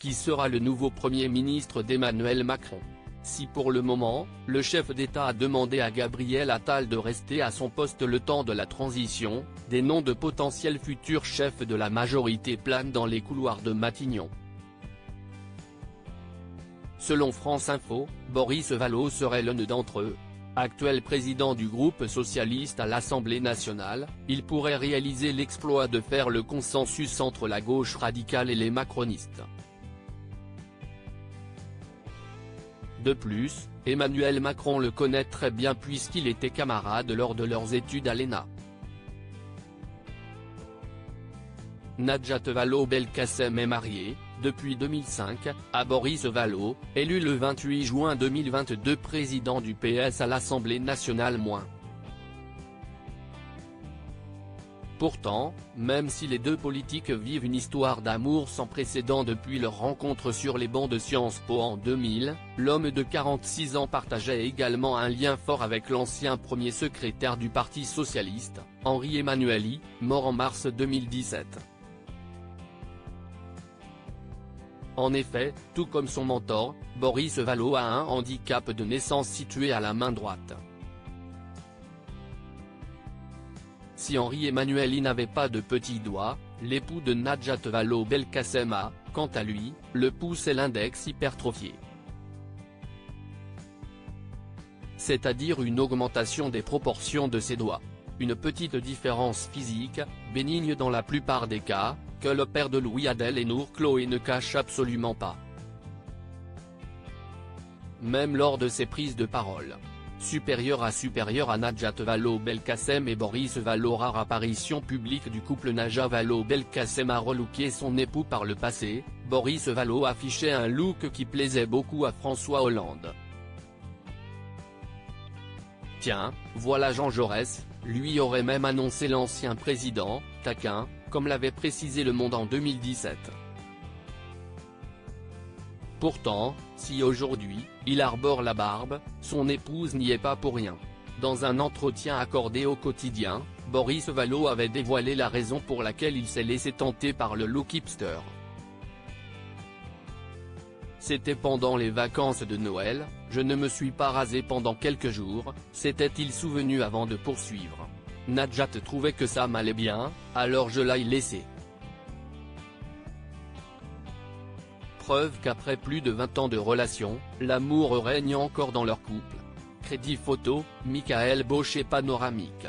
Qui sera le nouveau Premier ministre d'Emmanuel Macron? Si pour le moment, le chef d'État a demandé à Gabriel Attal de rester à son poste le temps de la transition, des noms de potentiels futurs chefs de la majorité planent dans les couloirs de Matignon. Selon France Info, Boris Vallaud serait l'un d'entre eux. Actuel président du groupe socialiste à l'Assemblée nationale, il pourrait réaliser l'exploit de faire le consensus entre la gauche radicale et les macronistes. De plus, Emmanuel Macron le connaît très bien puisqu'il était camarade lors de leurs études à l'ENA. Najat Vallaud-Belkacem est mariée, depuis 2005, à Boris Vallaud, élu le 28 juin 2022 président du PS à l'Assemblée nationale. Pourtant, même si les deux politiques vivent une histoire d'amour sans précédent depuis leur rencontre sur les bancs de Sciences Po en 2000, l'homme de 46 ans partageait également un lien fort avec l'ancien premier secrétaire du Parti socialiste, Henri Emmanuelli, mort en mars 2017. En effet, tout comme son mentor, Boris Vallaud a un handicap de naissance situé à la main droite. Si Henri Emmanuelli n'avait pas de petit doigt, l'époux de Najat Vallaud-Belkacem a, quant à lui, le pouce et l'index hypertrophiés. C'est-à-dire une augmentation des proportions de ses doigts. Une petite différence physique, bénigne dans la plupart des cas, que le père de Louis Adel et Nour Chloé ne cache absolument pas. Même lors de ses prises de parole. Supérieur à Najat Vallaud-Belkacem et Boris Vallaud. Rare apparition publique du couple. Najat Vallaud-Belkacem a relooké son époux par le passé, Boris Vallaud affichait un look qui plaisait beaucoup à François Hollande. Tiens, voilà Jean Jaurès, lui aurait même annoncé l'ancien président, taquin, comme l'avait précisé Le Monde en 2017. Pourtant, si aujourd'hui, il arbore la barbe, son épouse n'y est pas pour rien. Dans un entretien accordé au Quotidien, Boris Vallaud avait dévoilé la raison pour laquelle il s'est laissé tenter par le look hipster. C'était pendant les vacances de Noël, je ne me suis pas rasé pendant quelques jours, s'était-il souvenu avant de poursuivre. Najat trouvait que ça m'allait bien, alors je l'ai laissé. Preuve qu'après plus de 20 ans de relation, l'amour règne encore dans leur couple. Crédit photo, Michael Baucher panoramique.